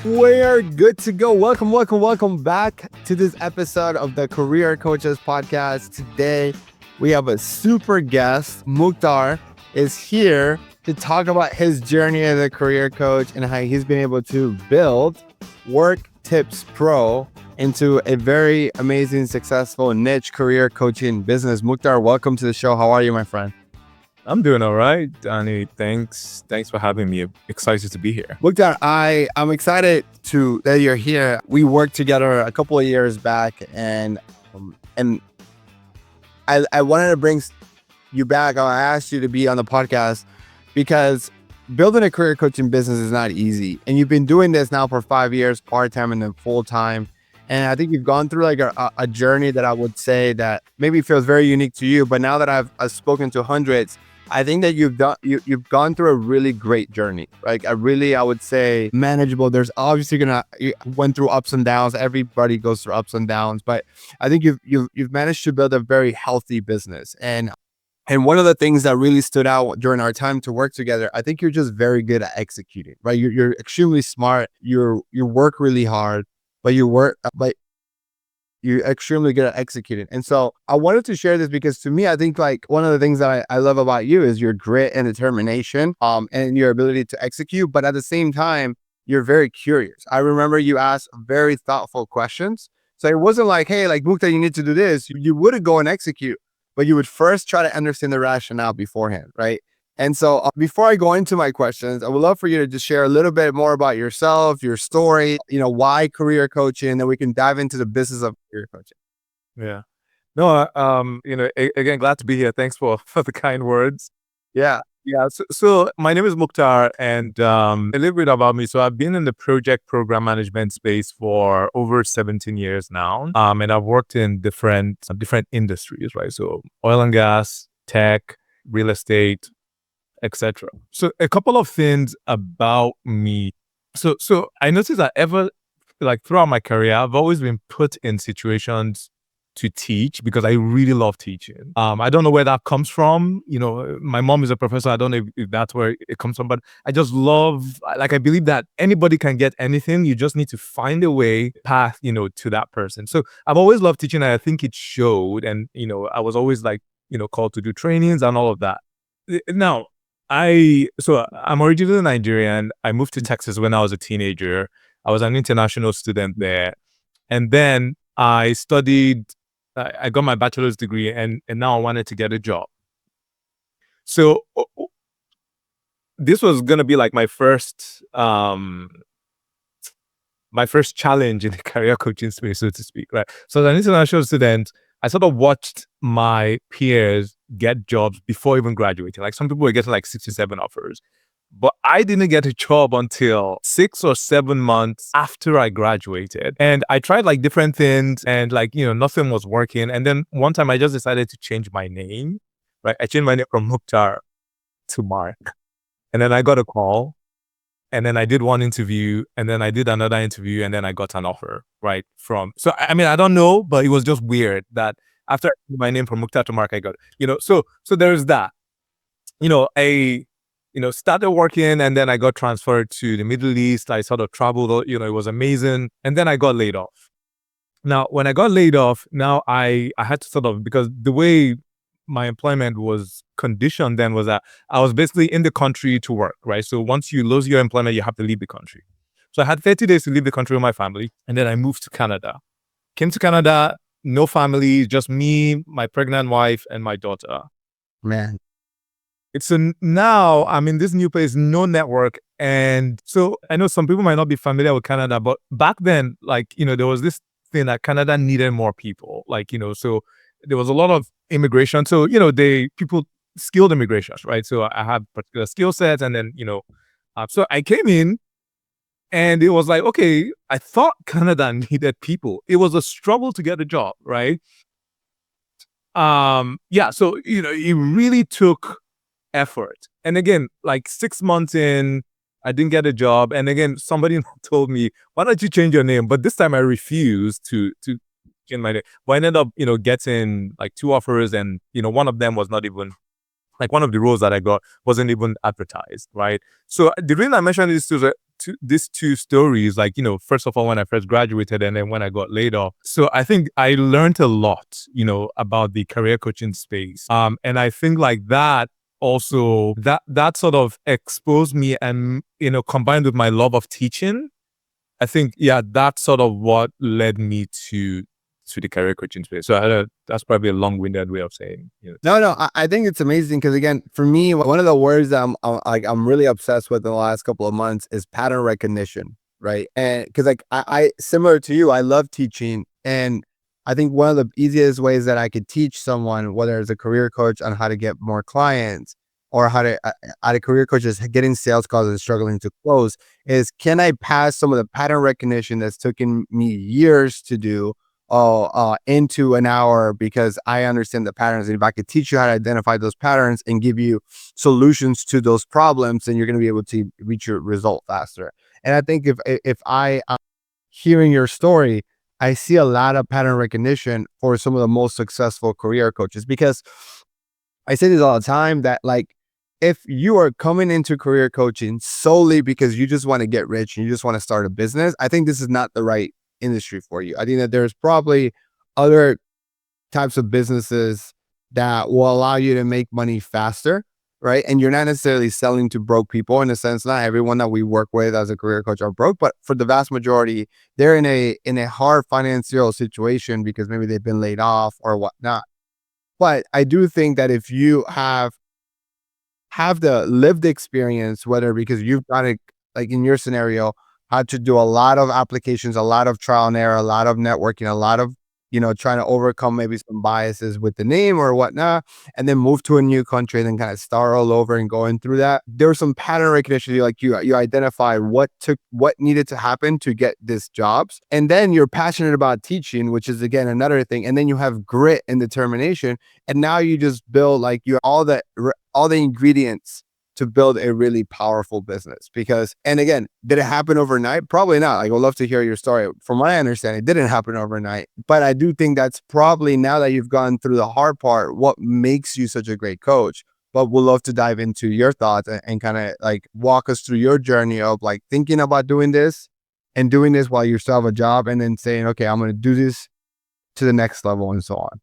We're good to go. Welcome back to this episode of the Career Coaches Podcast. Today, we have a super guest. Mukhtar is here to talk about his journey as a career coach and how he's been able to build Work Tips Pro into a very amazing, successful niche career coaching business. Mukhtar, welcome to the show. How are you, my friend? I'm doing all right, Danny. Thanks for having me. Excited to be here. Mukhtar, I'm excited that you're here. We worked together a couple of years back, and I wanted to bring you back. I asked you to be on the podcast because building a career coaching business is not easy, and you've been doing this now for 5 years, part-time and then full-time. And I think you've gone through like a journey that I would say that maybe feels very unique to you. But now that I've spoken to hundreds, I think that you've gone through a really great journey, like I would say manageable. There's obviously you went through ups and downs. Everybody goes through ups and downs, but I think you've managed to build a very healthy business. And one of the things that really stood out during our time to work together, I think you're just very good at executing, right? You're extremely smart. You work really hard, but you're extremely good at executing. And so I wanted to share this because to me, I think like one of the things that I love about you is your grit and determination, and your ability to execute. But at the same time, you're very curious. I remember you asked very thoughtful questions. So it wasn't like, hey, like Mukhtar, you need to do this. You wouldn't go and execute, but you would first try to understand the rationale beforehand, right? And so before I go into my questions, I would love for you to just share a little bit more about yourself, your story, why career coaching, and then we can dive into the business of career coaching. Yeah. No, again, glad to be here. Thanks for the kind words. Yeah. Yeah. So my name is Mukhtar, and a little bit about me. So I've been in the project program management space for over 17 years now. And I've worked in different industries, right? So oil and gas, tech, real estate, etc. So a couple of things about me. So I noticed that throughout my career, I've always been put in situations to teach because I really love teaching. I don't know where that comes from. My mom is a professor. I don't know if that's where it comes from, but I just love, I believe that anybody can get anything. You just need to find a path, to that person. So I've always loved teaching, and I think it showed. And, I was always called to do trainings and all of that. Now, I'm originally Nigerian. I moved to Texas when I was a teenager. I was an international student there. And then I got my bachelor's degree, and now I wanted to get a job. So this was going to be like my first challenge in the career coaching space, so to speak, right? So as an international student, I sort of watched my peers get jobs before even graduating. Like some people were getting like 67 offers, but I didn't get a job until 6 or 7 months after I graduated. And I tried like different things, and nothing was working. And then one time I just decided to change my name, right? I changed my name from Mukhtar to Mark. And then I got a call. And then I did one interview, and then I did another interview, and then I got an offer, right? So I don't know, but it was just weird that after I changed my name from Mukhtar to Mark, I got, so there's that. I started working, and then I got transferred to the Middle East. I sort of traveled, it was amazing. And then I got laid off. Now, when I got laid off, now I had to sort of, because the way my employment was conditioned then was that I was basically in the country to work, right? So once you lose your employment, you have to leave the country. So I had 30 days to leave the country with my family. And then I moved to Canada. Came to Canada, no family, just me, my pregnant wife, and my daughter. Man. Now I'm in this new place, no network. And so I know some people might not be familiar with Canada, but back then, there was this thing that Canada needed more people. So there was a lot of immigration. So, skilled immigrations, right? So I have particular skill sets, and then, so I came in, and it was like, okay, I thought Canada needed people. It was a struggle to get a job, right? So, it really took effort. And again, like 6 months in, I didn't get a job. And again, somebody told me, why don't you change your name? But this time I refused to change my name. But I ended up, getting like 2 offers, and, one of them was not even, like one of the roles that I got wasn't even advertised, right? So the reason I mentioned this to these two stories, like, first of all, when I first graduated and then when I got laid off. So I think I learned a lot, about the career coaching space. And I think like that also, that sort of exposed me, and, combined with my love of teaching, I think, yeah, that's sort of what led me to the career coaching space. So that's probably a long-winded way of saying, No, I think it's amazing because again, for me, one of the words that I'm really obsessed with in the last couple of months is pattern recognition, right? And because like I similar to you, I love teaching, and I think one of the easiest ways that I could teach someone, whether it's a career coach, on how to get more clients, or how to a career coach is getting sales calls and struggling to close, is can I pass some of the pattern recognition that's taken me years to do into an hour, because I understand the patterns. And if I could teach you how to identify those patterns and give you solutions to those problems, then you're going to be able to reach your result faster. And I think if I hearing your story, I see a lot of pattern recognition for some of the most successful career coaches, because I say this all the time that like, if you are coming into career coaching solely because you just want to get rich and you just want to start a business, I think this is not the right industry for you. I think that there's probably other types of businesses that will allow you to make money faster, right? And you're not necessarily selling to broke people. In a sense, not everyone that we work with as a career coach are broke, but for the vast majority, they're in a hard financial situation because maybe they've been laid off or whatnot. But I do think that if you have the lived experience, whether because you've got it, like in your scenario, had to do a lot of applications, a lot of trial and error, a lot of networking, a lot of, trying to overcome maybe some biases with the name or whatnot, and then move to a new country and then kind of start all over and going through that. There was some pattern recognition. Like you identify what needed to happen to get these jobs. And then you're passionate about teaching, which is again another thing. And then you have grit and determination. And now you just build like you all the ingredients to build a really powerful business. Because, and again, did it happen overnight? Probably not. Like, I would love to hear your story. From what I understand, it didn't happen overnight. But I do think that's probably, now that you've gone through the hard part, what makes you such a great coach. But we'd love to dive into your thoughts and kind of like walk us through your journey of like thinking about doing this and doing this while you still have a job, and then saying, okay, I'm going to do this to the next level and so on.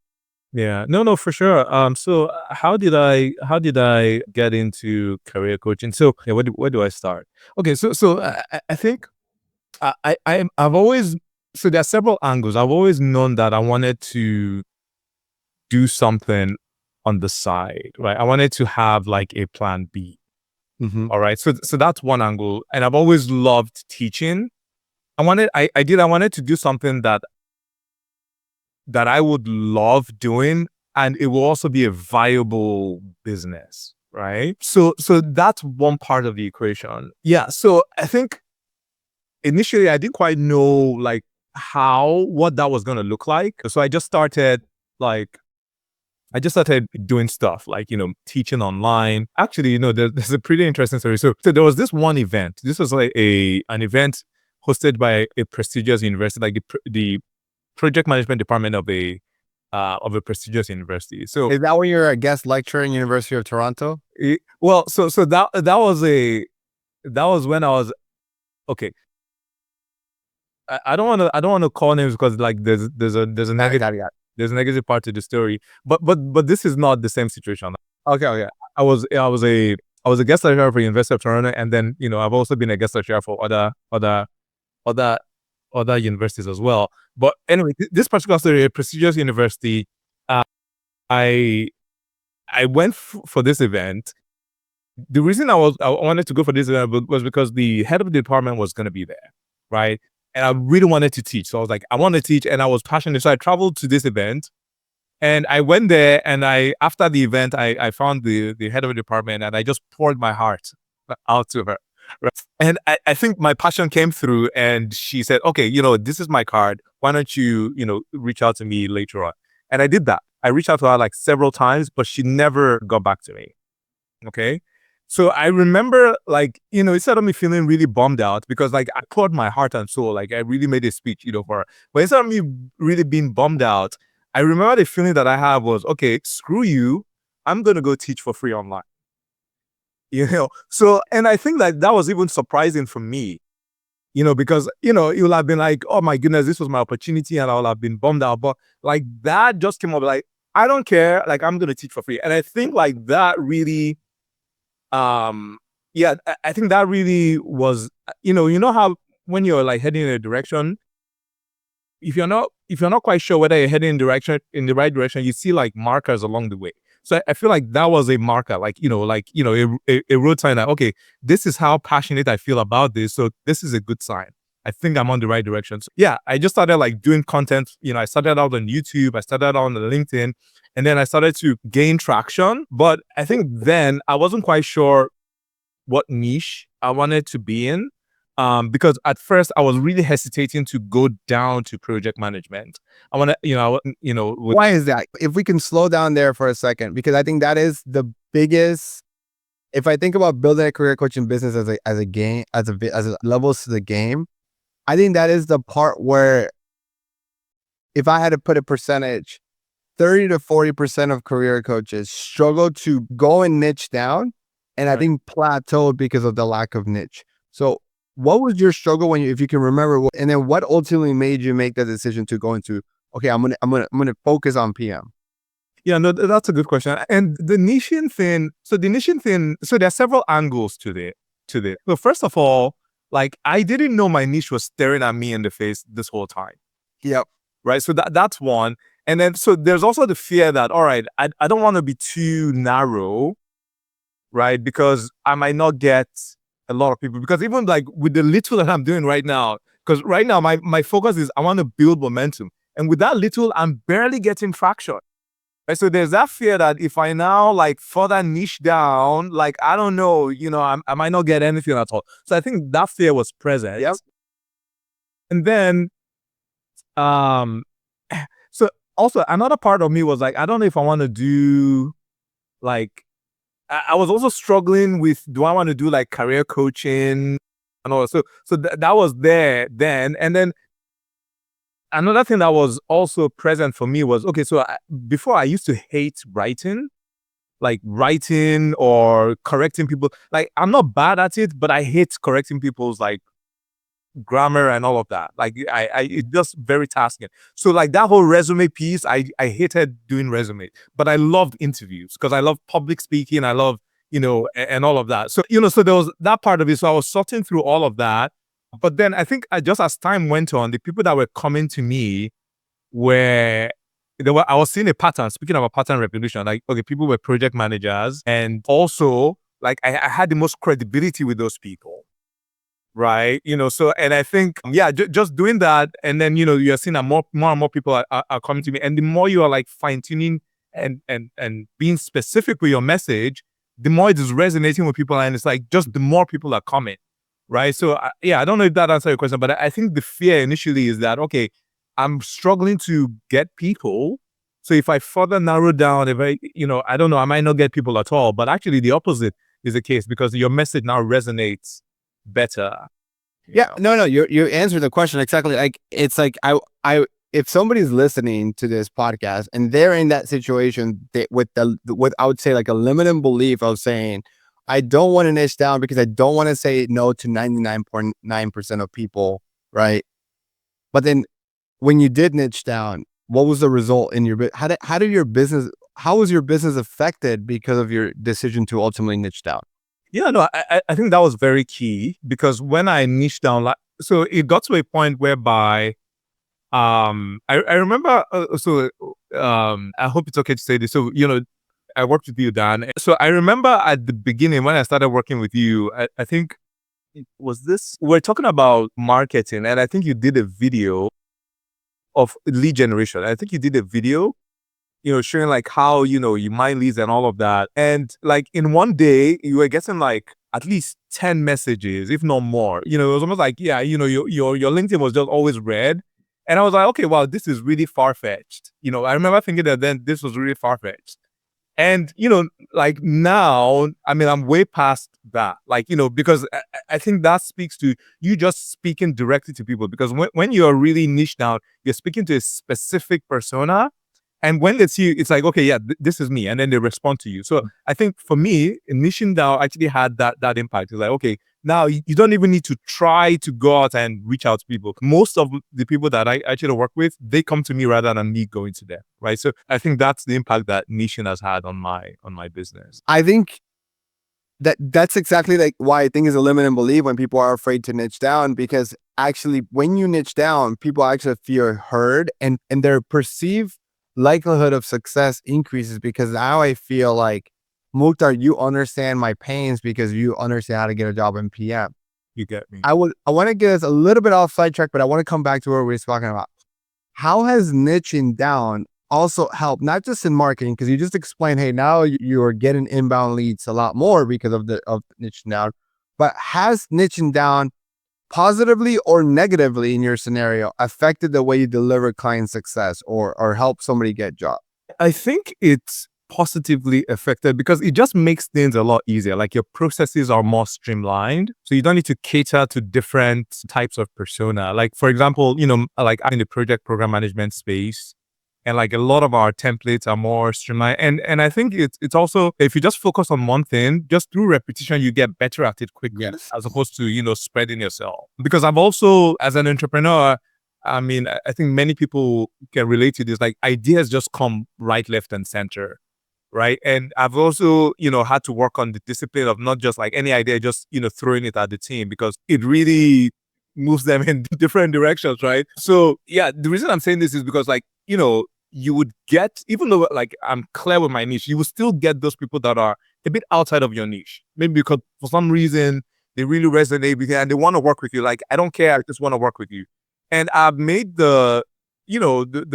Yeah, no, for sure. So how did I get into career coaching? So yeah, where do I start? Okay, so I think I've always, so there are several angles. I've always known that I wanted to do something on the side, right? I wanted to have like a plan B. Mm-hmm. All right, so that's one angle, and I've always loved teaching. I wanted to do something that I would love doing, and it will also be a viable business, right? So that's one part of the equation. Yeah. So I think initially I didn't quite know like what that was going to look like. So I just started doing stuff like, teaching online. Actually, there's a pretty interesting story. So there was this one event. This was like an event hosted by a prestigious university, like the project management department of a prestigious university. So is that when you're a guest lecturer in University of Toronto? Well, so that was when I was okay. I don't want to call names because like there's a negative part to the story. But this is not the same situation. Okay. I was a guest lecturer for University of Toronto, and then I've also been a guest lecturer for other universities as well. But anyway, this particular story, a prestigious university, I went for this event. The reason I wanted to go for this event was because the head of the department was going to be there, right? And I really wanted to teach. So I was like, I want to teach, and I was passionate. So I traveled to this event, and I went there, and after the event, I found the head of the department, and I just poured my heart out to her. Right. And I think my passion came through, and she said, okay, this is my card. Why don't you, reach out to me later on? And I did that. I reached out to her like several times, but she never got back to me. Okay. So I remember like, instead of me feeling really bummed out because like I poured my heart and soul, like I really made a speech, for her. But instead of me really being bummed out, I remember the feeling that I had was, okay, screw you. I'm going to go teach for free online. So, and I think that was even surprising for me because, you'll have been like, oh my goodness, this was my opportunity and I'll have been bummed out. But like that just came up like, I don't care. Like I'm going to teach for free. And I think like that really, yeah, I think that really was, how when you're like heading in a direction, if you're not quite sure whether you're heading in the right direction, you see like markers along the way. So I feel like that was a marker, like a road sign that, okay, this is how passionate I feel about this, so this is a good sign. I think I'm on the right direction. So yeah, I just started like doing content. I started out on YouTube, I started out on LinkedIn, and then I started to gain traction. But I think then I wasn't quite sure what niche I wanted to be in. Because at first I was really hesitating to go down to project management. I want to, Why is that? If we can slow down there for a second, because I think that is the biggest. If I think about building a career coaching business as a game, as levels to the game, I think that is the part where, if I had to put a percentage, 30 to 40% of career coaches struggle to go and niche down, and I think plateaued because of the lack of niche. So what was your struggle if you can remember, and then what ultimately made you make the decision to go into, okay, I'm gonna focus on PM? Yeah, no, that's a good question. And the niching thing, so there are several angles to it. So first of all, like I didn't know my niche was staring at me in the face this whole time. Yep. Right. So that's one. And then so there's also the fear that, all right, I don't want to be too narrow, right? Because I might not get a lot of people. Because even like with the little that I'm doing right now, because right now my focus is I want to build momentum. And with that little, I'm barely getting traction. Right? So there's that fear that if I now like further niche down, like I don't know, I might not get anything at all. So I think that fear was present. Yep. And then so also another part of me was like, I don't know if I want to do like, I was also struggling with, do I want to do like career coaching and all. So that was there then. And then another thing that was also present for me was, okay, so before I used to hate writing, like writing or correcting people. Like I'm not bad at it, but I hate correcting people's like grammar and all of that. Like it's just very tasking. So like that whole resume piece, I hated doing resume, but I loved interviews because I love public speaking. I love, and all of that. So, so there was that part of it. So I was sorting through all of that. But then I think just as time went on, the people that were coming to me were, I was seeing a pattern. Speaking of a pattern recognition, like, okay, people were project managers. And also like I had the most credibility with those people. Right. So, and I think, yeah, just doing that. And then, you're seeing that more and more people are coming to me. And the more you are like fine tuning and being specific with your message, the more it is resonating with people. And it's like, just the more people are coming. Right. So yeah, I don't know if that answers your question, but I think the fear initially is that, okay, I'm struggling to get people. So if I further narrow down, if I don't know, I might not get people at all, but actually the opposite is the case because your message now resonates better. Yeah, no, you answered the question exactly. Like it's like I if somebody's listening to this podcast and they're in that situation with I would say like a limiting belief of saying, I don't want to niche down because I don't want to say no to 99.9% of people, right? But then when you did niche down, what was the result in your how was your business affected because of your decision to ultimately niche down? Yeah, no, I think that was very key because when I niched down, like, so it got to a point whereby, I remember, I hope it's okay to say this. So, I worked with you, Dan. So I remember at the beginning when I started working with you, I think it was this, we're talking about marketing and I think you did a video of lead generation. I think you did a video showing like how, you mine leads and all of that. And like in one day, you were getting like at least 10 messages, if not more. It was almost like, yeah, your LinkedIn was just always red. And I was like, okay, wow, this is really far-fetched. I remember thinking that then this was really far-fetched. And, like now, I mean, I'm way past that, like, because I think that speaks to you just speaking directly to people. Because when you're really niche down, you're speaking to a specific persona. And when they see you, it's like, okay, yeah, this is me. And then they respond to you. So I think for me, niching down actually had that impact. It's like, okay, now you don't even need to try to go out and reach out to people. Most of the people that I actually work with, they come to me rather than me going to them. Right. So I think that's the impact that niching has had on my business. I think that's exactly like why I think is a limiting belief when people are afraid to niche down, because actually when you niche down, people actually feel heard, and their perceived likelihood of success increases, because now I feel like, Mukhtar, you understand my pains because you understand how to get a job in PM. You get me? I want to get us a little bit off sidetrack, but I want to come back to what we were talking about. How has niching down also helped, not just in marketing, because you just explained, hey, now you're getting inbound leads a lot more because of niching down, but has niching down positively or negatively in your scenario affected the way you deliver client success or help somebody get job? I think it's positively affected because it just makes things a lot easier. Like your processes are more streamlined. So you don't need to cater to different types of persona. Like, for example, like I'm in the project program management space. And like a lot of our templates are more streamlined. And I think it's also, if you just focus on one thing, just through repetition, you get better at it quickly, Yes. as opposed to, spreading yourself. Because I've also, as an entrepreneur, I mean, I think many people can relate to this. Like ideas just come right, left, and center. Right. And I've also, had to work on the discipline of not just like any idea, just, throwing it at the team, because it really moves them in different directions. Right. So yeah, the reason I'm saying this is because like, you would get, even though like I'm clear with my niche, you will still get those people that are a bit outside of your niche. Maybe because for some reason they really resonate with you and they want to work with you. Like, I don't care, I just want to work with you. And I've made the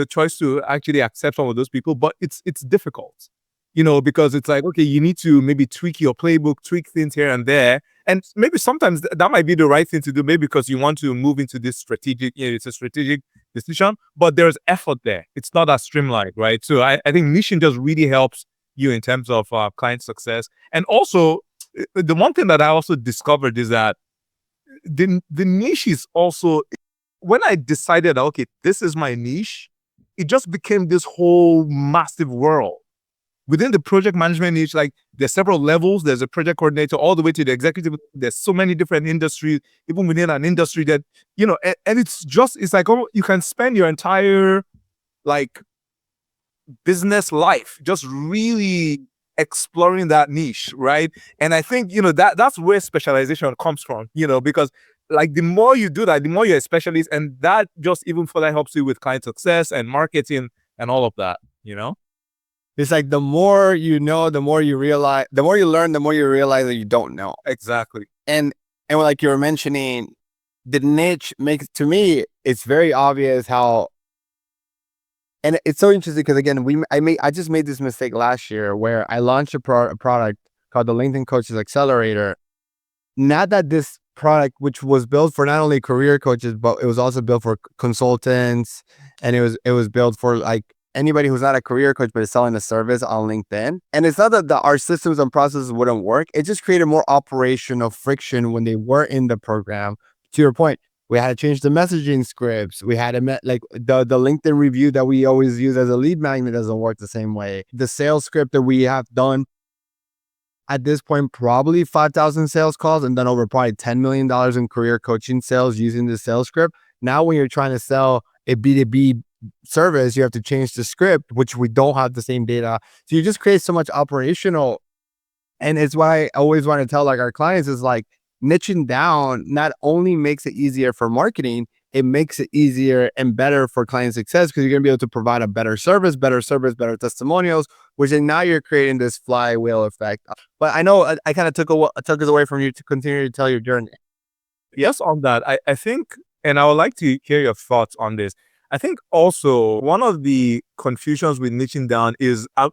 choice to actually accept some of those people, but it's difficult. Because it's like, okay, you need to maybe tweak your playbook, tweak things here and there. And maybe sometimes that might be the right thing to do, maybe because you want to move into this strategic, it's a strategic decision, but there's effort there. It's not as streamlined, right? So I think niching just really helps you in terms of client success. And also, the one thing that I also discovered is that the niche is also, when I decided, okay, this is my niche, it just became this whole massive world. Within the project management niche, like there's several levels. There's a project coordinator all the way to the executive. There's so many different industries, even within an industry that, and it's like, oh, you can spend your entire like business life just really exploring that niche, right? And I think, that's where specialization comes from, because like the more you do that, the more you're a specialist, and that just even further helps you with client success and marketing and all of that. It's like the more you know, the more you realize, the more you learn, the more you realize that you don't know. Exactly. And like you were mentioning, the niche makes, to me, it's very obvious how, and it's so interesting because again, I just made this mistake last year where I launched a product called the LinkedIn Coaches Accelerator. Not that this product, which was built for not only career coaches, but it was also built for consultants, and it was built for like anybody who's not a career coach but is selling a service on LinkedIn. And it's not that our systems and processes wouldn't work. It just created more operational friction when they were in the program. To your point, we had to change the messaging scripts. We had to like the LinkedIn review that we always use as a lead magnet doesn't work the same way. The sales script that we have done at this point, probably 5,000 sales calls and done over probably $10 million in career coaching sales using the sales script. Now, when you're trying to sell a B2B service, you have to change the script, which we don't have the same data. So you just create so much operational. And it's why I always want to tell like our clients is like, niching down not only makes it easier for marketing, it makes it easier and better for client success, because you're going to be able to provide a better service, better testimonials, which then now you're creating this flywheel effect. But I know I kind of took us away from you to continue to tell your journey. Yes, on that, I think, and I would like to hear your thoughts on this. I think also one of the confusions with niching down is at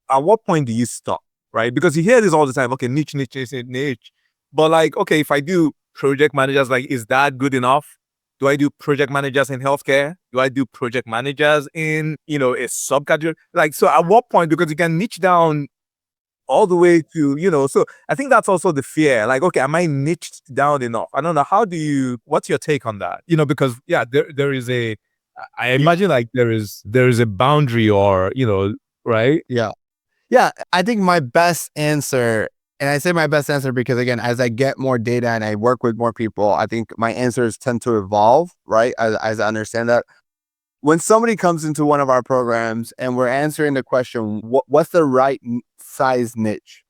what point do you stop, right? Because you hear this all the time. Okay, niche, niche, niche, niche. But like, okay, if I do project managers, like, is that good enough? Do I do project managers in healthcare? Do I do project managers in, a subcategory? Like, so at what point, because you can niche down all the way to, so I think that's also the fear. Like, okay, am I niched down enough? I don't know. What's your take on that? Because yeah, there is a I imagine like there is a boundary, or right? Yeah. Yeah. I think my best answer, and I say my best answer because again, as I get more data and I work with more people, I think my answers tend to evolve, right? As I understand that. When somebody comes into one of our programs and we're answering the question, what's the right size niche?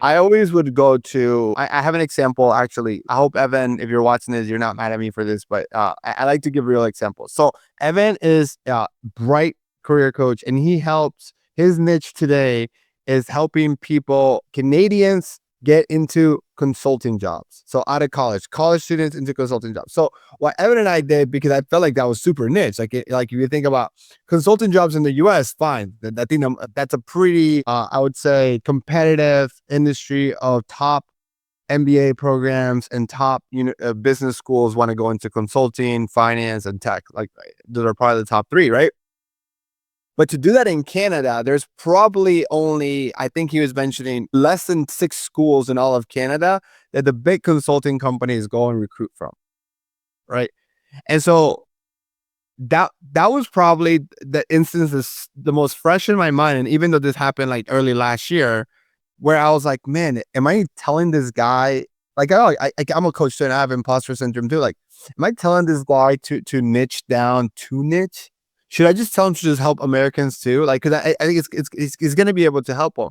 I always would go to, I have an example actually. I hope Evan, if you're watching this, you're not mad at me for this, but I like to give real examples. So Evan is a bright career coach and he helps, his niche today is helping people, Canadians, get into consulting jobs. So out of college students into consulting jobs. So what Evan and I did, because I felt like that was super niche. Like if you think about consulting jobs in the US, fine. I think that's a pretty, I would say, competitive industry of top MBA programs and top business schools want to go into consulting, finance, and tech. Like those are probably the top three, right? But to do that in Canada, there's probably only, I think he was mentioning, less than 6 schools in all of Canada that the big consulting companies go and recruit from, right? And so that was probably the instance that's the most fresh in my mind. And even though this happened like early last year, where I was like, man, am I telling this guy, like, I'm a coach too, and I have imposter syndrome too. Like, am I telling this guy to niche down too niche? Should I just tell him to just help Americans too? Like, because I think it's going to be able to help him.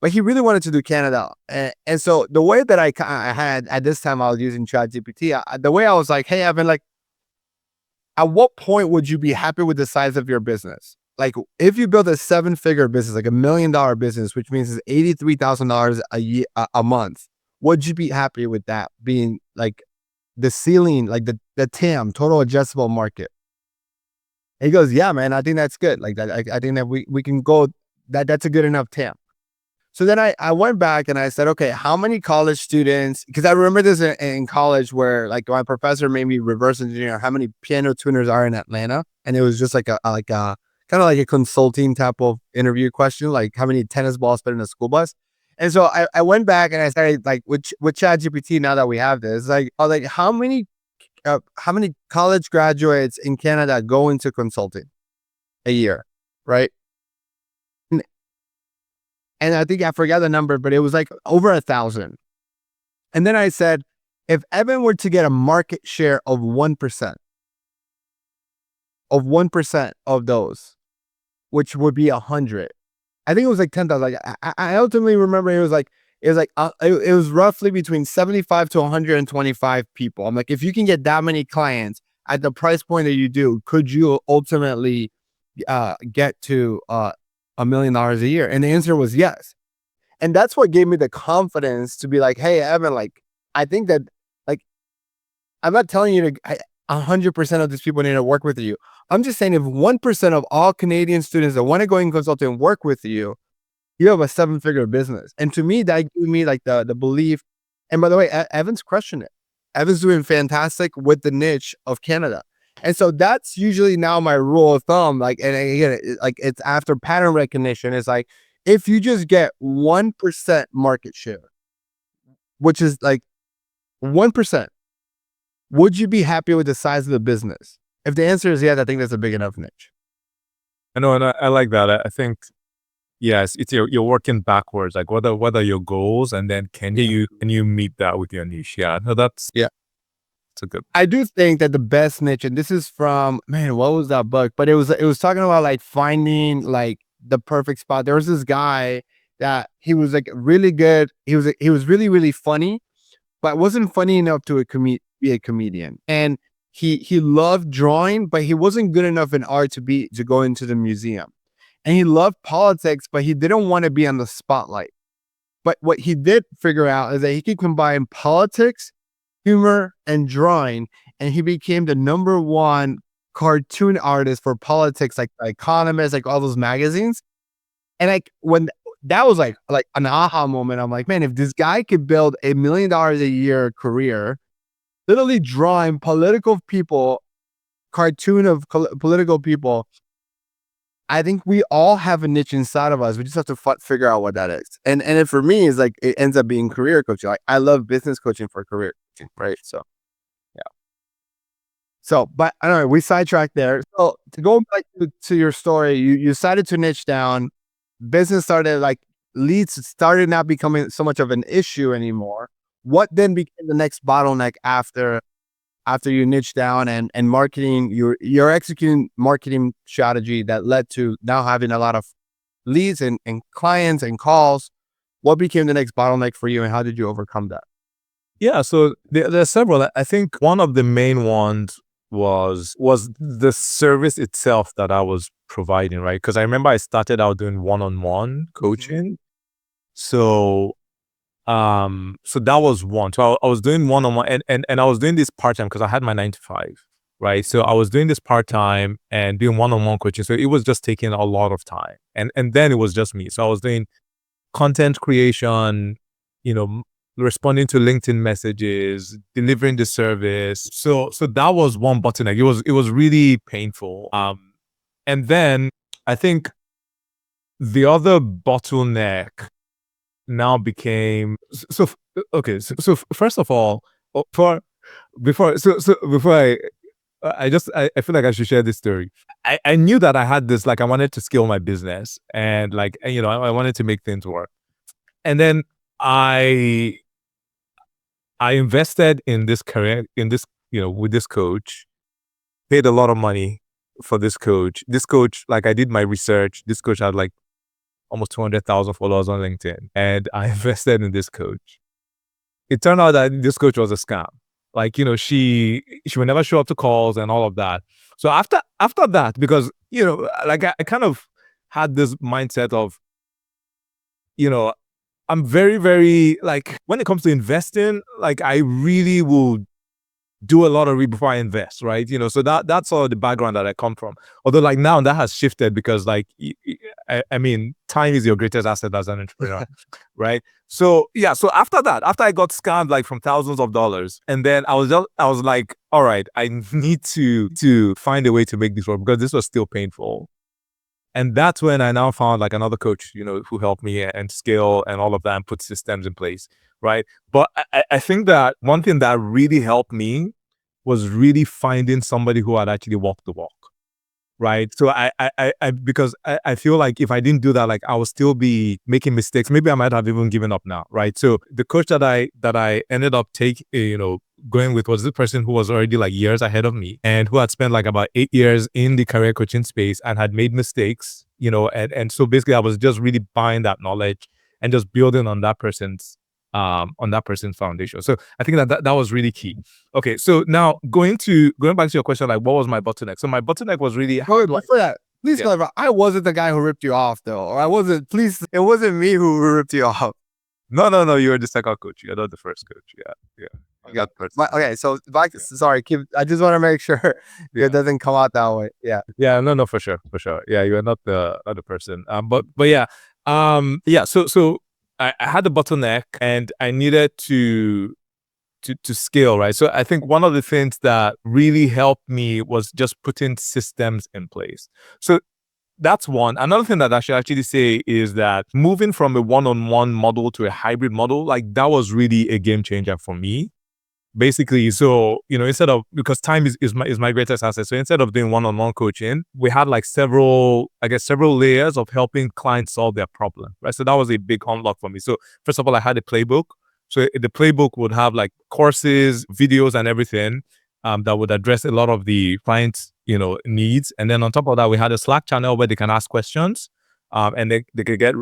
But he really wanted to do Canada. And so the way that I had at this time, I was using ChatGPT. The way I was like, hey, Evan, like, at what point would you be happy with the size of your business? Like, if you build a 7-figure business, like $1 million business, which means it's $83,000 a year, a month, would you be happy with that being like the ceiling, like the TAM, total adjustable market? And he goes, yeah, man, I think that's good. Like that, I think that we can go, that's a good enough TAM. So then I went back and I said, okay, how many college students? Because I remember this in college where like my professor made me reverse engineer how many piano tuners are in Atlanta, and it was just like a kind of like a consulting type of interview question, like how many tennis balls fit in a school bus. And so I went back and I started like with ChatGPT. Now that we have this, like I was like, how many college graduates in Canada go into consulting a year, right? And I think I forgot the number, but it was like over 1,000. And then I said, if Evan were to get a market share of 1%, of those, which would be 100, I think it was like 10,000. Like I ultimately remember it was like it was roughly between 75 to 125 people. I'm like, if you can get that many clients at the price point that you do, could you ultimately get to $1 million a year? And the answer was yes. And that's what gave me the confidence to be like, hey, Evan, like, I think that, like, I'm not telling you to 100% of these people need to work with you. I'm just saying if 1% of all Canadian students that want to go in consulting work with you, you have a 7-figure business. And to me, that gave me like the belief. And by the way, Evan's crushing it. Evan's doing fantastic with the niche of Canada. And so that's usually now my rule of thumb. Like, and again, like it's after pattern recognition. It's like, if you just get 1% market share, which is like 1%, would you be happy with the size of the business? If the answer is yes, I think that's a big enough niche. I know, and I like that. I think yes, it's you're working backwards. Like what are your goals, and then can you meet that with your niche? Yeah, no, that's Yeah. it's a good. I do think that the best niche, and this is from, man, what was that book? But it was talking about like finding like the perfect spot. There was this guy that he was like really good. He was really, really funny, but wasn't funny enough to be a comedian. And he loved drawing, but he wasn't good enough in art to go into the museum. And he loved politics, but he didn't want to be on the spotlight. But what he did figure out is that he could combine politics, humor, and drawing, and he became the #1 cartoon artist for politics, like The Economist, like all those magazines. And like when that was like an aha moment. I'm like, man, if this guy could build $1 million a year career, literally drawing political people, cartoon of political people, I think we all have a niche inside of us. We just have to figure out what that is. And it, for me, is like it ends up being career coaching. Like I love business coaching for career coaching, right? So yeah. So, but I don't know, we sidetracked there. So to go back to your story, you decided to niche down. Business started like leads started not becoming so much of an issue anymore. What then became the next bottleneck after you niche down and marketing? You're executing marketing strategy that led to now having a lot of leads and clients and calls. What became the next bottleneck for you, and how did you overcome that? Yeah, so there's several. I think one of the main ones was the service itself that I was providing, right? Because I remember I started out doing one-on-one coaching. So so that was one. So I was doing one-on-one, and I was doing this part-time because I had my 9 to 5, right? So I was doing this part-time and doing one-on-one coaching. So it was just taking a lot of time. And then it was just me. So I was doing content creation, you know, responding to LinkedIn messages, delivering the service. So that was one bottleneck. It was really painful. And then I think the other bottleneck now became okay. So first of all, for before I feel like I should share this story. I knew that I had this, like, I wanted to scale my business, and like, I wanted to make things work. And then I invested in this career, in this, with this coach, paid a lot of money for this coach. This coach, like, I did my research. This coach had like almost 200,000 followers on LinkedIn, and I invested in this coach. It turned out that this coach was a scam. Like, she would never show up to calls and all of that. So after that, because, like, I kind of had this mindset of, you know, I'm very, very, like, when it comes to investing, like, I really will do a lot of read before I invest, right? So that's all the background that I come from. Although, like, now that has shifted because, like, I mean, time is your greatest asset as an entrepreneur, right? So yeah, so after that, after I got scammed like from thousands of dollars, and then I was like, all right, I need to find a way to make this work because this was still painful. And that's when I now found like another coach, who helped me and scale and all of that and put systems in place, right? But I think that one thing that really helped me was really finding somebody who had actually walked the walk, right? So because I feel like if I didn't do that, like, I would still be making mistakes. Maybe I might have even given up now, right? So the coach that I ended up going with was this person who was already like years ahead of me and who had spent like about 8 years in the career coaching space and had made mistakes, and so basically I was just really buying that knowledge and just building on that person's foundation. So I think that was really key. Okay, so now going back to your question, like, what was my bottleneck? So my bottleneck was really Oh, wait, before that, please Yeah. clarify. I wasn't the guy who ripped you off, though. Or I wasn't. Please, it wasn't me who ripped you off. No. You were the second coach. You're not the first coach. Yeah. Okay. Okay. So back. Sorry. I just want to make sure Yeah. it doesn't come out that way. Yeah. Yeah. No. For sure. Yeah. You are not the other person. But yeah. Yeah. So I had the bottleneck and I needed to scale, right? So I think one of the things that really helped me was just putting systems in place. So that's one. Another thing that I should actually say is that moving from a one-on-one model to a hybrid model, like, that was really a game changer for me. Basically, so, instead of, because time is my greatest asset. So instead of doing one-on-one coaching, we had like several layers of helping clients solve their problem, right? So that was a big unlock for me. So first of all, I had a playbook. So the playbook would have like courses, videos, and everything that would address a lot of the clients' needs. And then on top of that, we had a Slack channel where they can ask questions. And they could get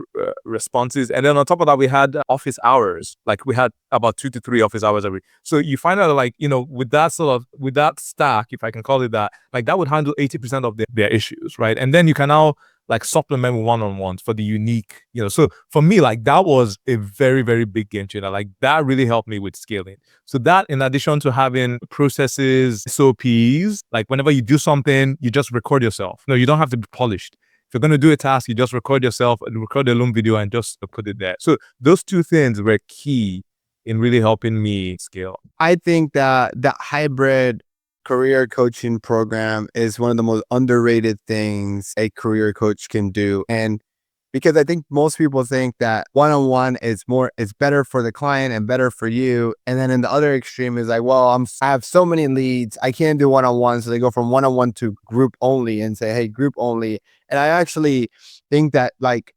responses. And then on top of that, we had office hours. Like, we had about 2 to 3 office hours every. So you find out, like, with that stack, if I can call it that, like, that would handle 80% of their issues, right? And then you can now like supplement with one-on-ones for the unique, So for me, like, that was a very, very big game changer. Like, that really helped me with scaling. So that, in addition to having processes, SOPs, like, whenever you do something, you just record yourself. No, you don't have to be polished. If you're going to do a task, you just record yourself and record a Loom video and just put it there. So those two things were key in really helping me scale. I think that that hybrid career coaching program is one of the most underrated things a career coach can do. And because I think most people think that one-on-one is better for the client and better for you. And then in the other extreme is like, well, I have so many leads, I can't do one-on-one. So they go from one-on-one to group only and say, hey, group only. And I actually think that like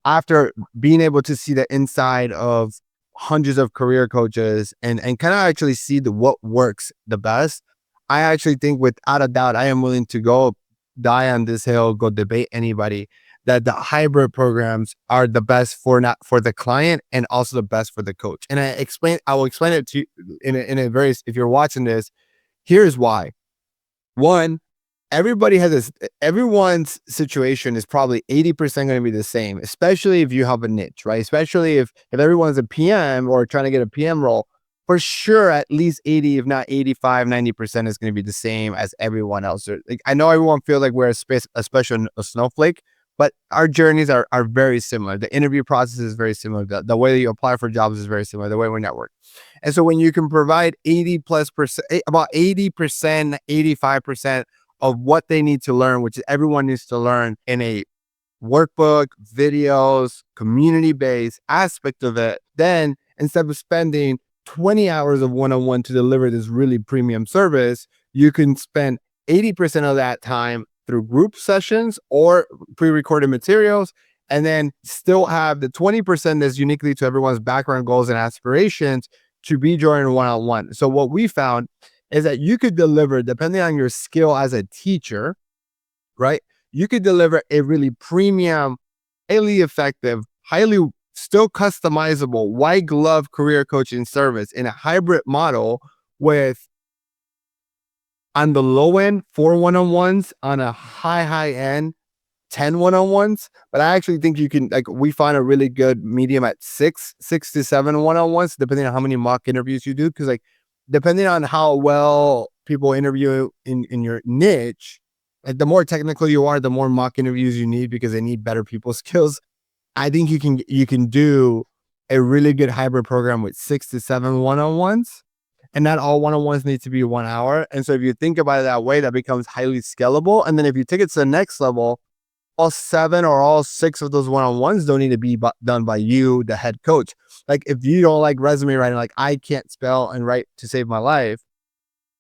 after being able to see the inside of hundreds of career coaches and kind of actually see what works the best, I actually think without a doubt, I am willing to go die on this hill, go debate anybody that the hybrid programs are the best for not for the client and also the best for the coach. And I will explain it to you in a very, if you're watching this, here's why. One, everyone's situation is probably 80% going to be the same, especially if you have a niche, right? Especially if everyone's a PM or trying to get a PM role, for sure, at least 80, if not 85, 90% is going to be the same as everyone else. Like, I know everyone feels like we're a special a snowflake, but our journeys are very similar. The interview process is very similar. The way that you apply for jobs is very similar. The way we network. And so when you can provide 80+%, about 80%, 85% of what they need to learn, which everyone needs to learn in a workbook, videos, community-based aspect of it, then instead of spending 20 hours of one-on-one to deliver this really premium service, you can spend 80% of that time through group sessions or pre-recorded materials, and then still have the 20% that's uniquely to everyone's background, goals, and aspirations to be joining one-on-one. So what we found is that you could deliver, depending on your skill as a teacher, right? You could deliver a really premium, highly effective, highly still customizable white glove career coaching service in a hybrid model with, on the low end, 4 one-on-ones, on a high end, 10 one-on-ones. But I actually think you can, like, we find a really good medium at six to seven one-on-ones, depending on how many mock interviews you do. Cause like, depending on how well people interview in your niche, like the more technical you are, the more mock interviews you need because they need better people skills. I think you can do a really good hybrid program with 6 to 7 one-on-ones, and not all one-on-ones need to be 1 hour. And so if you think about it that way, that becomes highly scalable. And then if you take it to the next level, all 7 or all 6 of those one-on-ones don't need to be done by you, the head coach. Like if you don't like resume writing, like I can't spell and write to save my life,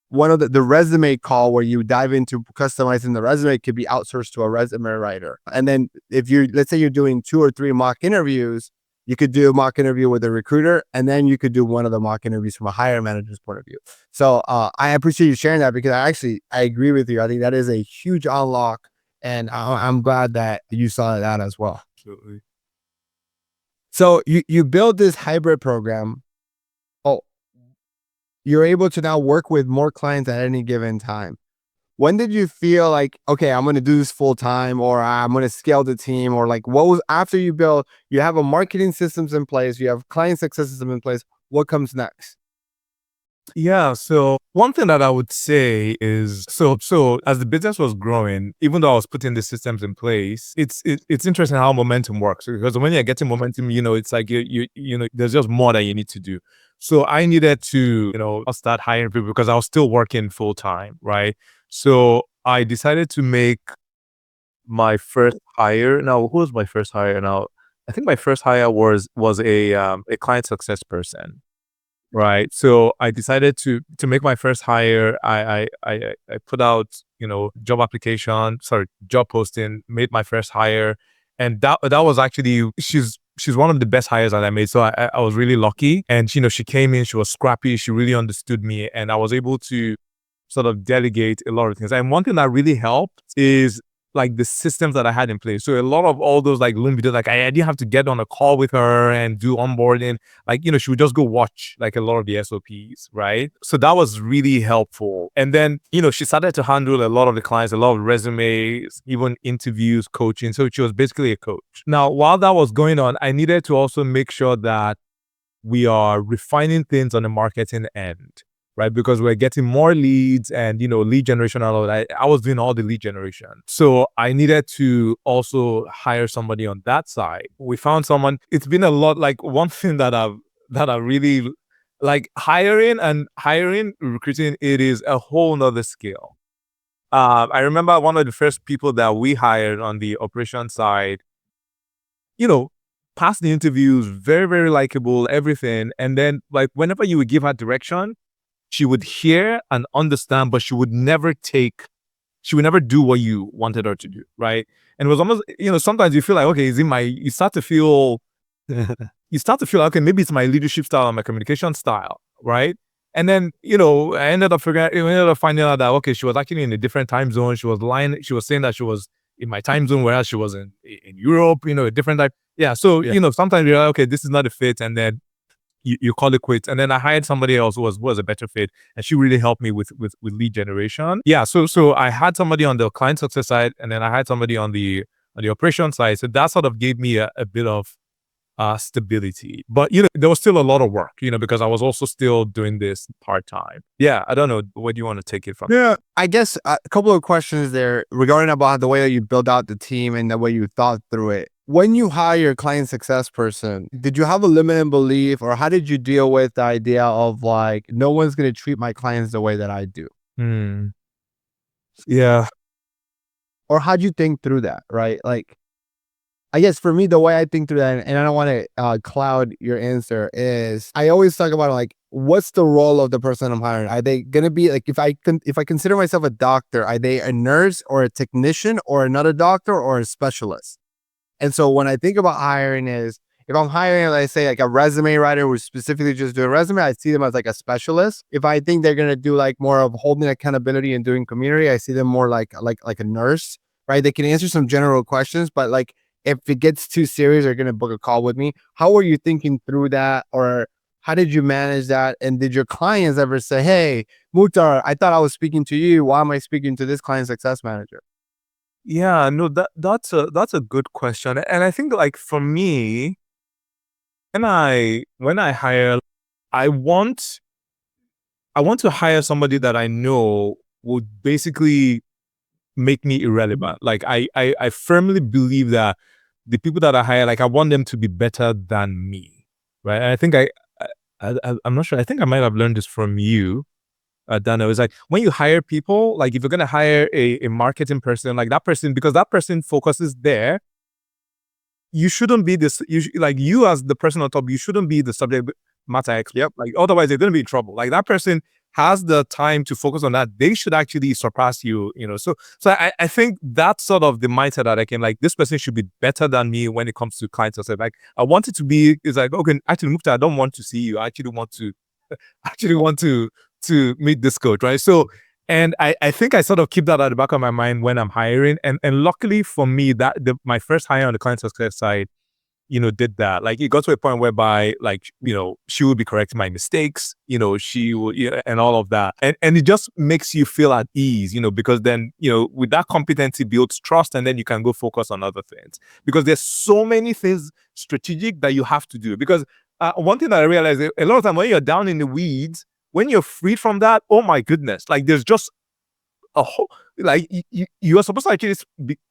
one of the resume call where you dive into customizing the resume could be outsourced to a resume writer. And then if you, let's say you're doing 2 or 3 mock interviews, you could do a mock interview with a recruiter, and then you could do one of the mock interviews from a hiring manager's point of view. So I appreciate you sharing that because I agree with you. I think that is a huge unlock, and I'm glad that you saw that as well. Absolutely. So you build this hybrid program. Oh, you're able to now work with more clients at any given time. When did you feel like, okay, I'm going to do this full time, or I'm going to scale the team, or like what was after you build, you have a marketing systems in place, you have client success system in place. What comes next? Yeah. So one thing that I would say is, so as the business was growing, even though I was putting the systems in place, it's interesting how momentum works, because when you're getting momentum, it's like there's just more that you need to do. So I needed to, start hiring people because I was still working full time, right? So I decided to make my first hire. Now, who was my first hire? Now, I think my first hire was a client success person. Right. So I decided to make my first hire. I put out, job posting, made my first hire. And that was actually, she's one of the best hires that I made. So I was really lucky. And, she came in, she was scrappy, she really understood me. And I was able to sort of delegate a lot of things. And one thing that really helped is like the systems that I had in place. So a lot of all those like Loom videos, like I didn't have to get on a call with her and do onboarding. Like, she would just go watch like a lot of the SOPs, right? So that was really helpful. And then, she started to handle a lot of the clients, a lot of resumes, even interviews, coaching. So she was basically a coach. Now, while that was going on, I needed to also make sure that we are refining things on the marketing end, right? Because we're getting more leads and, lead generation and all that. I was doing all the lead generation. So I needed to also hire somebody on that side. We found someone. It's been a lot. Like one thing that I really like, hiring, recruiting, it is a whole nother skill. I remember one of the first people that we hired on the operation side. passed the interviews, very, very likable, everything. And then like whenever you would give her direction, she would hear and understand, but she would never do what you wanted her to do, right? And it was almost, sometimes you feel like, okay, you start to feel, okay, maybe it's my leadership style and my communication style, right? And then, I ended up finding out that, okay, she was actually in a different time zone. She was lying. She was saying that she was in my time zone, whereas she was in Europe, a different time. Yeah. So, sometimes you're like, okay, this is not a fit. And then you call it quits. And then I hired somebody else who was a better fit, and she really helped me with lead generation. Yeah, so I had somebody on the client success side, and then I had somebody on the operation side. So that sort of gave me a bit of stability. But there was still a lot of work, because I was also still doing this part time. Yeah, I don't know. Where do you want to take it from? Yeah, I guess a couple of questions there regarding about the way that you build out the team and the way you thought through it. When you hire a client success person, did you have a limiting belief, or how did you deal with the idea of like, no one's going to treat my clients the way that I do? Yeah. Or how'd you think through that? Right. Like, I guess for me, the way I think through that, and I don't want to cloud your answer, is I always talk about like, what's the role of the person I'm hiring? Are they gonna be like, if I consider myself a doctor, are they a nurse or a technician or another doctor or a specialist? And so when I think about hiring is, if I'm hiring, let's say like a resume writer who's specifically just doing resume, I see them as like a specialist. If I think they're gonna do like more of holding accountability and doing community, I see them more like a nurse, right? They can answer some general questions, but like if it gets too serious, they're gonna book a call with me. How are you thinking through that, or how did you manage that? And did your clients ever say, "Hey, Mukhtar, I thought I was speaking to you. Why am I speaking to this client success manager?" Yeah, no, that's a good question. And I think like for me, when I hire, I want to hire somebody that I know would basically make me irrelevant. Like I firmly believe that the people that I hire, like I want them to be better than me, right? And I think I'm not sure. I think I might have learned this from you, Dano. It's like when you hire people, like if you're gonna hire a marketing person, like that person, because that person focuses there, you shouldn't be this. Like you as the person on top, you shouldn't be the subject matter expert. Yep. Like otherwise, they're gonna be in trouble. Like that person has the time to focus on that. They should actually surpass you. So I think that's sort of the mindset that I can like. This person should be better than me when it comes to clients. Or like I want it to be. It's like okay, actually, Mukta, I don't want to see you. I actually want to meet this coach, right? So, and I think I sort of keep that at the back of my mind when I'm hiring. And luckily for me, that my first hire on the client success side, did that. Like it got to a point whereby like, she would be correcting my mistakes, she would, and all of that. And it just makes you feel at ease, because then, with that competency builds trust, and then you can go focus on other things. Because there's so many things strategic that you have to do. Because one thing that I realized, a lot of time when you're down in the weeds, when you're freed from that, oh my goodness, like there's just a whole, like you are supposed to actually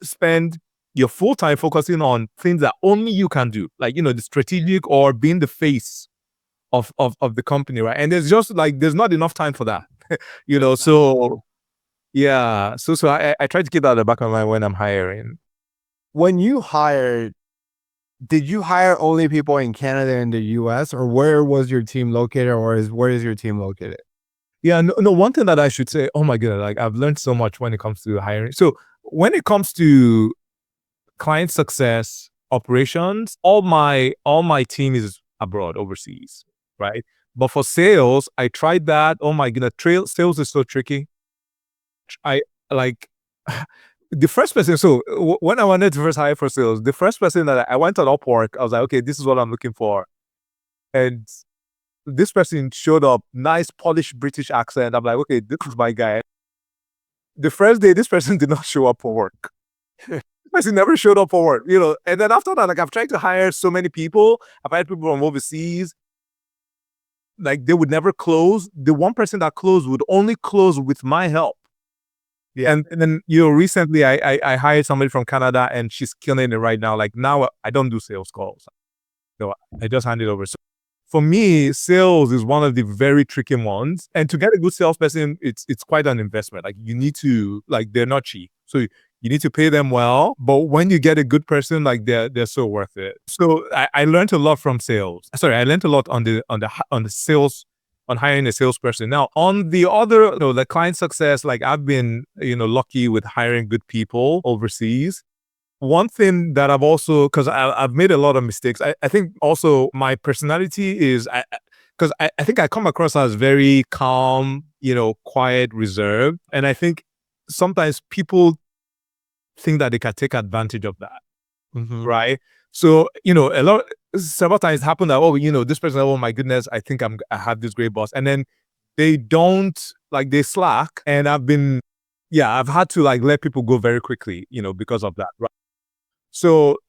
spend your full time focusing on things that only you can do, like the strategic or being the face of the company, right? And there's just like there's not enough time for that, So yeah, so I try to keep that at the back of my mind when I'm hiring. When you hired, did you hire only people in Canada and the US, or where was your team located, or where is your team located? Yeah, no, one thing that I should say, oh my goodness, like I've learned so much when it comes to hiring. So when it comes to client success operations, all my team is abroad, overseas, right? But for sales, I tried that. Oh my goodness, sales is so tricky. I like the first person. So when I wanted to first hire for sales, the first person that I went on Upwork, I was like, okay, this is what I'm looking for, and this person showed up, nice polished British accent. I'm like, okay, this is my guy. The first day, this person did not show up for work. This person never showed up for work, And then after that, like I've tried to hire so many people. I've hired people from overseas. Like they would never close. The one person that closed would only close with my help. Yeah. And then recently I hired somebody from Canada, and she's killing it right now. Like now I don't do sales calls. So I just hand it over. So for me, sales is one of the very tricky ones. And to get a good salesperson, it's quite an investment. Like you need to, like they're not cheap. So You need to pay them well, but when you get a good person, like they're so worth it. So I learned a lot from sales. Sorry, I learned a lot on the sales, on hiring a salesperson. Now on the other, the client success, like I've been, lucky with hiring good people overseas. One thing that I've also, because I've made a lot of mistakes, I think also my personality is, because I think I come across as very calm, quiet, reserved. And I think sometimes people think that they can take advantage of that, Mm-hmm. right? So, several times it's happened that, this person, oh my goodness, I think I have this great boss. And then they don't, like they slack. And I've had to like let people go very quickly, because of that, right? So,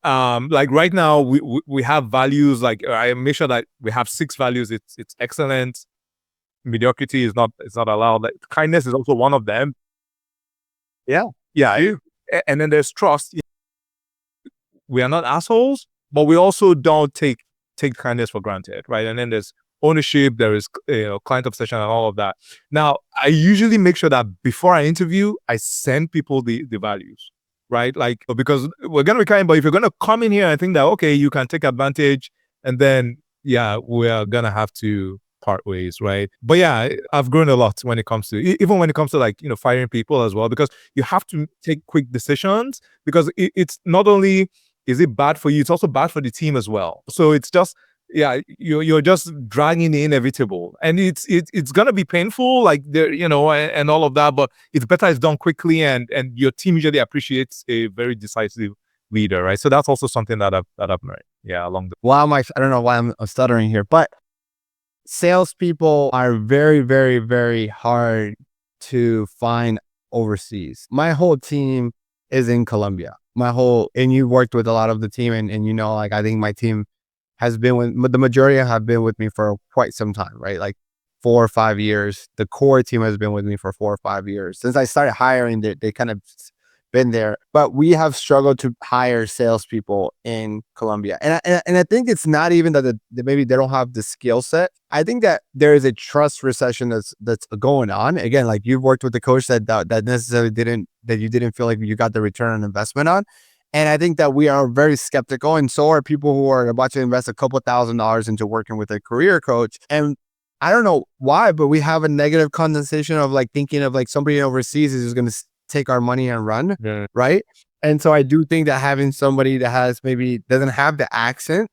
like right now we have values, like I make sure that we have 6 values. It's excellence. Mediocrity is not, it's not allowed. Like, kindness is also one of them. Yeah. Yeah. And then there's trust. We are not assholes, but we also don't take kindness for granted, right? And then there's ownership, there is client obsession and all of that. Now, I usually make sure that before I interview, I send people the values, right? Like, because we're gonna be kind, but if you're gonna come in here and think that okay, you can take advantage, and then we're gonna have to part ways, right? But yeah, I've grown a lot when it comes to even when it comes to like firing people as well, because you have to take quick decisions, because it's not only is it bad for you, it's also bad for the team as well. So it's just you're just dragging the inevitable, and it's gonna be painful, like there, and all of that. But it's better it's done quickly, and your team usually appreciates a very decisive leader, right? So that's also something that I've learned, along the. Well, I don't know why I'm stuttering here, but salespeople are very, very, very hard to find overseas. My whole team is in Colombia. And you worked with a lot of the team, and like I think my team has been the majority have been with me for quite some time, right? Like 4 or 5 years. The core team has been with me for 4 or 5 years. Since I started hiring, they kind of been there, but we have struggled to hire salespeople in Colombia. And I think it's not even that maybe they don't have the skill set. I think that there is a trust recession that's going on. Again, like you've worked with the coach that necessarily you didn't feel like you got the return on investment on. And I think that we are very skeptical, and so are people who are about to invest a couple $1,000s into working with a career coach. And I don't know why, but we have a negative condensation of like thinking of like somebody overseas is going to take our money and run. Yeah. Right. And so I do think that having somebody that has maybe doesn't have the accent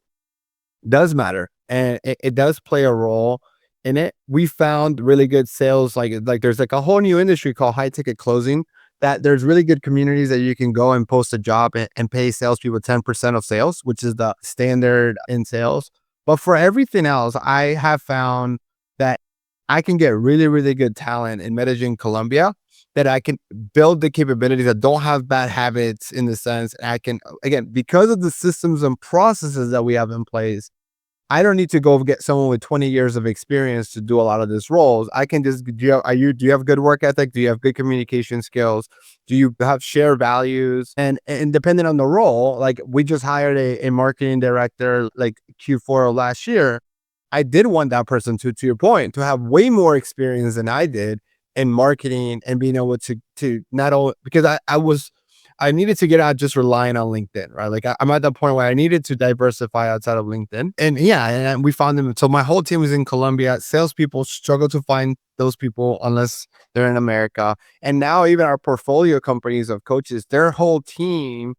does matter. And it does play a role in it. We found really good sales, like there's like a whole new industry called high ticket closing, that there's really good communities that you can go and post a job and pay salespeople 10% of sales, which is the standard in sales. But for everything else, I have found that I can get really, really good talent in Medellin, Colombia, that I can build the capabilities that don't have bad habits, in the sense I can, again, because of the systems and processes that we have in place, I don't need to go get someone with 20 years of experience to do a lot of these roles. I can just, do you have good work ethic? Do you have good communication skills? Do you have shared values? And depending on the role, like we just hired a marketing director like Q4 of last year. I did want that person to your point, to have way more experience than I did in marketing and being able to not only, because I needed to get out just relying on LinkedIn, right? Like I'm at that point where I needed to diversify outside of LinkedIn. And we found them. So my whole team was in Colombia. Salespeople struggle to find those people unless they're in America. And now even our portfolio companies of coaches, their whole team,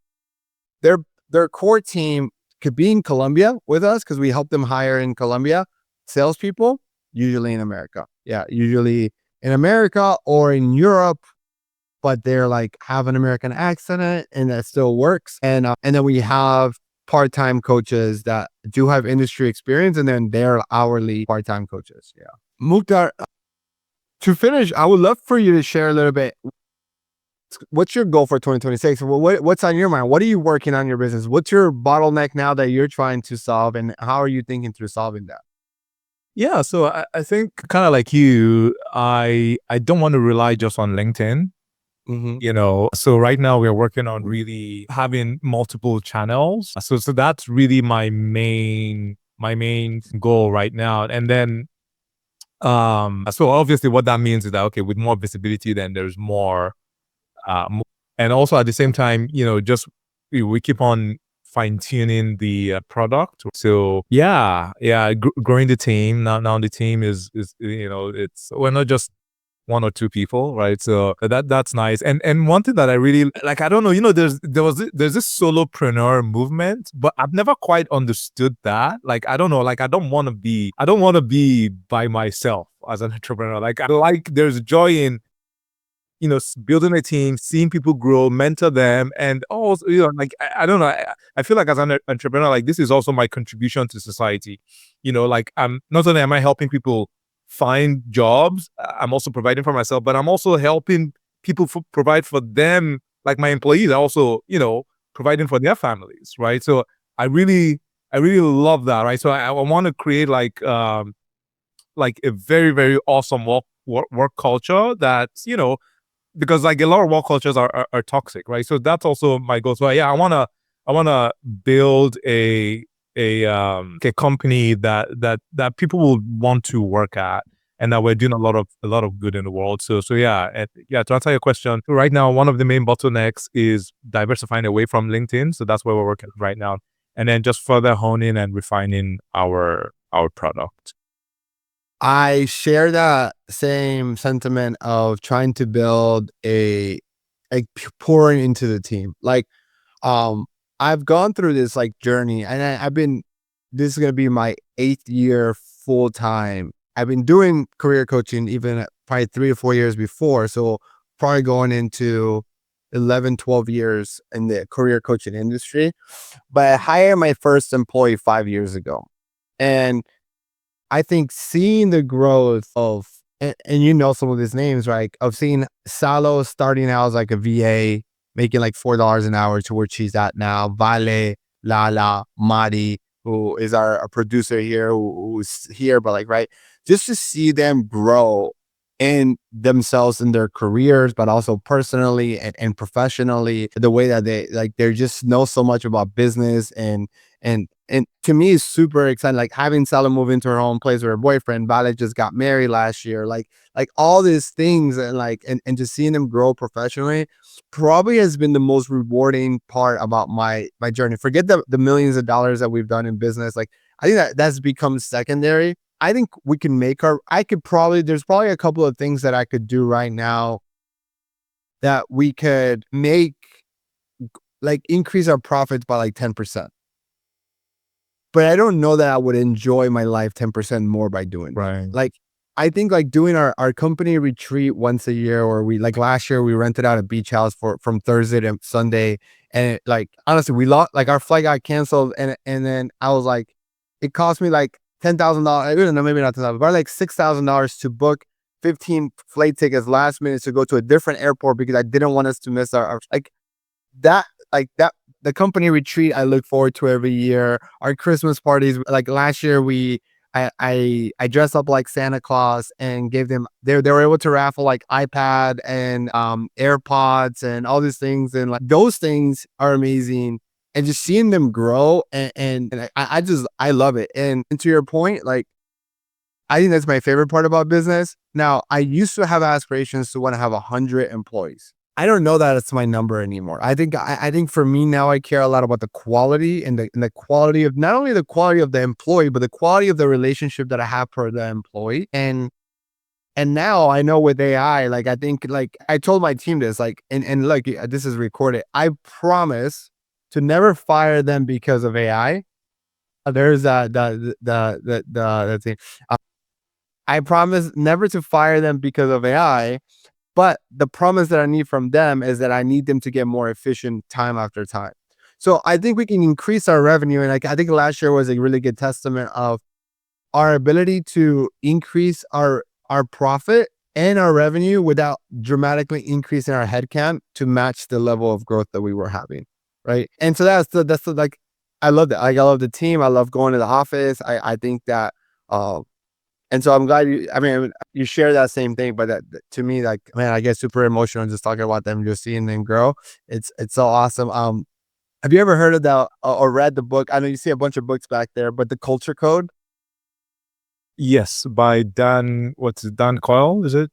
their core team could be in Colombia with us because we help them hire in Colombia. Salespeople, usually in America. Yeah, usually in America or in Europe, but they're like have an American accent in it, and that still works. And then we have part-time coaches that do have industry experience, and then they're hourly part-time coaches. Yeah. Mukhtar, to finish, I would love for you to share a little bit. What's your goal for 2026? What's on your mind? What are you working on in your business? What's your bottleneck now that you're trying to solve, and how are you thinking through solving that? Yeah, so I think kind of like you, I don't want to rely just on LinkedIn. So right now we're working on really having multiple channels. So that's really my main goal right now. And then so obviously what that means is that okay, with more visibility, then there's more And also at the same time, just we keep on fine tuning the product. So yeah, growing the team. Now the team is it's we're not just one or two people, right? So that's nice. And one thing that I really like, I don't know, there's this solopreneur movement, but I've never quite understood that. Like, I don't know, like I don't want to be by myself as an entrepreneur. Like, I like there's joy in building a team, seeing people grow, mentor them, and also, like I don't know, I feel like as an entrepreneur, like this is also my contribution to society. Like I'm not only am I helping people find jobs, I'm also providing for myself, but I'm also helping people provide for them. Like my employees are also, providing for their families, right? So I really, I really love that, right? So I want to create like a very, very awesome work culture that's, because like a lot of work cultures are toxic, right? So that's also my goal. So yeah, I wanna build a company that people will want to work at, and that we're doing a lot of good in the world. So yeah, and yeah. To answer your question, right now one of the main bottlenecks is diversifying away from LinkedIn. So that's where we're working right now, and then just further honing and refining our product. I share that same sentiment of trying to build pouring into the team. Like, um, I've gone through this like journey, and I've been. This is gonna be my 8th year full time. I've been doing career coaching even probably 3 or 4 years before, so probably going into 11, 12 years in the career coaching industry. But I hired my first employee 5 years ago, and I think seeing the growth of and some of these names, right? Of seeing Salo starting out as like a VA, making like $4 an hour to where she's at now. Vale, Lala, Madi, who is our producer here, who's here, but like, right, just to see them grow in themselves in their careers, but also personally and professionally, the way that they just know so much about business and to me it's super exciting. Like having Sally move into her own place with her boyfriend, Vale just got married last year. Like all these things and just seeing them grow professionally probably has been the most rewarding part about my journey. Forget the millions of dollars that we've done in business. Like I think that's become secondary. I think we can make there's probably a couple of things that I could do right now that we could make, like increase our profits by like 10%. But I don't know that I would enjoy my life 10% more by doing that. Right. Like, I think like doing our company retreat once a year, or we like last year we rented out a beach house from Thursday to Sunday, and like honestly we lost, like our flight got canceled, and then I was like, it cost me like $10,000. I don't know, maybe not 10,000, but like $6,000 to book 15 flight tickets last minute to go to a different airport because I didn't want us to miss our like that like that the company retreat I look forward to every year. Our Christmas parties, like last year, I dressed up like Santa Claus and gave them they were able to raffle like iPad and AirPods and all these things, and like those things are amazing. And just seeing them grow and I love it. And to your point, like I think that's my favorite part about business. Now, I used to have aspirations to want to have 100 employees. I don't know that it's my number anymore. I think for me now, I care a lot about the quality and the quality of not only the quality of the employee, but the quality of the relationship that I have for the employee. And now I know with AI, like I think like I told my team this, like and look, this is recorded. I promise to never fire them because of AI. There's the thing. I promise never to fire them because of AI. But the promise that I need from them is that I need them to get more efficient time after time. So I think we can increase our revenue. And like I think last year was a really good testament of our ability to increase our profit and our revenue without dramatically increasing our headcount to match the level of growth that we were having. Right. And so that's the like I love that. Like I love the team. I love going to the office. I think that and so I'm glad I mean, you share that same thing, but to me, like, man, I get super emotional just talking about them, just seeing them grow. It's so awesome. Have you ever heard of that or read the book? I know you see a bunch of books back there, but the Culture Code. Yes, by Dan. What's it, Dan Coyle? Is it?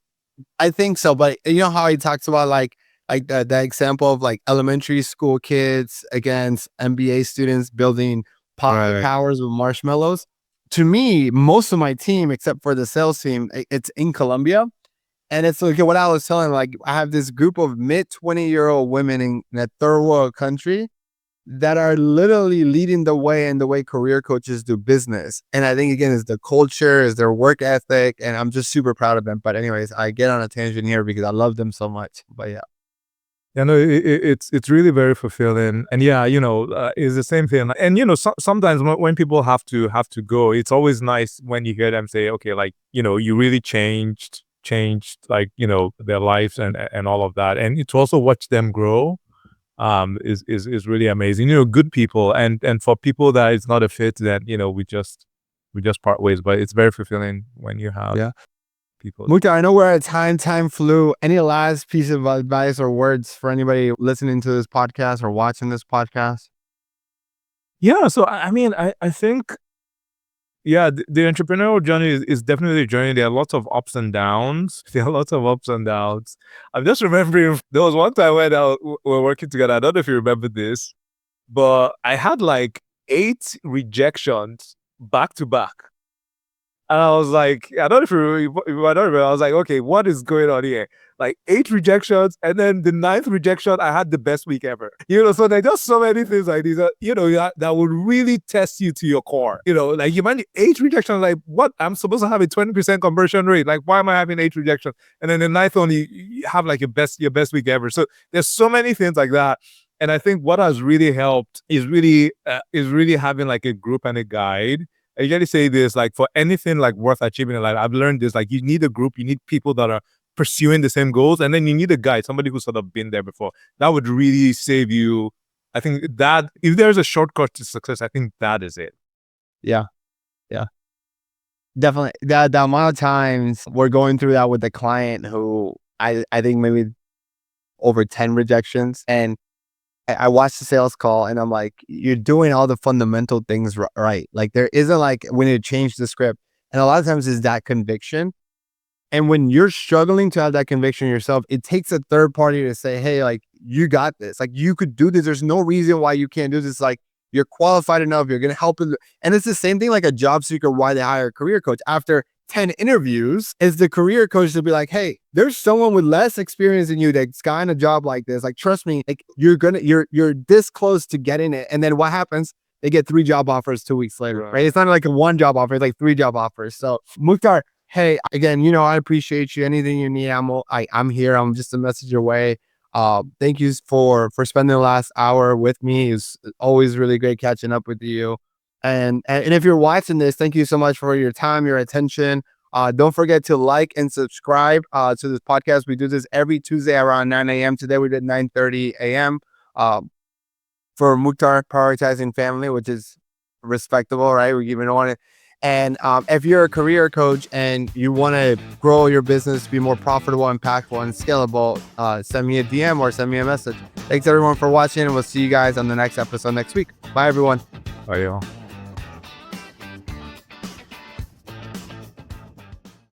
I think so, but you know how he talks about like like that example of like elementary school kids against MBA students building Right. towers with marshmallows. To me, most of my team, except for the sales team, it's in Colombia. And it's like what I was telling, like I have this group of mid 20-year-old women in a third world country that are literally leading the way in the way career coaches do business. And I think again, is the culture, is their work ethic, and I'm just super proud of them. But anyways, I get on a tangent here because I love them so much. But yeah. Yeah, no, it's really very fulfilling, and yeah, it's the same thing. And sometimes when people have to go, it's always nice when you hear them say, okay, like you really changed like their lives and all of that, and to also watch them grow, is really amazing. Good people, and for people that it's not a fit, then we just part ways. But it's very fulfilling when you have Yeah. people. Mukhtar, I know we're out of time. Time flew. Any last piece of advice or words for anybody listening to this podcast or watching this podcast? Yeah, so I mean, I think, yeah, the entrepreneurial journey is definitely a journey. There are lots of ups and downs. There are lots of ups and downs. I'm just remembering there was one time when we were working together. I don't know if you remember this, but I had like 8 rejections back to back. And I was like, I don't know if I don't remember. I was like, okay, what is going on here? Like 8 rejections, and then the ninth rejection, I had the best week ever. So there's just so many things like these that would really test you to your core. Like you might 8 rejections, like what? I'm supposed to have a 20% conversion rate. Like, why am I having 8 rejections? And then the ninth one, you have like your best week ever. So there's so many things like that. And I think what has really helped is really having like a group and a guide. I usually say this, like for anything like worth achieving in life, I've learned this, like you need a group, you need people that are pursuing the same goals, and then you need a guide, somebody who's sort of been there before. That would really save you. I think that if there's a shortcut to success, I think that is it. Yeah. Yeah. Definitely. The amount of times we're going through that with the client who I think maybe over 10 rejections. And I watched the sales call and I'm like, you're doing all the fundamental things right. Like there isn't like when you change the script. And a lot of times is that conviction. And when you're struggling to have that conviction yourself, it takes a third party to say, hey, like you got this. Like you could do this. There's no reason why you can't do this. Like you're qualified enough. You're going to help it. And it's the same thing like a job seeker, why they hire a career coach. After 10 interviews, is the career coach to be like, hey, there's someone with less experience than you that's gotten a job like this. Like, trust me, like you're this close to getting it. And then what happens? They get 3 job offers 2 weeks later, right? It's not like a 1 job offer, it's like 3 job offers. So Mukhtar, hey, again, I appreciate you. Anything you need, I'm here. I'm just a message away. Thank you for spending the last hour with me. It's always really great catching up with you. And if you're watching this, thank you so much for your time, your attention. Don't forget to like and subscribe to this podcast. We do this every Tuesday around 9 a.m. Today we did 9:30 a.m. For Mukhtar, prioritizing family, which is respectable, right? We even want it. And if you're a career coach and you want to grow your business, be more profitable, impactful, and scalable, send me a DM or send me a message. Thanks everyone for watching, and we'll see you guys on the next episode next week. Bye, everyone. Bye, y'all.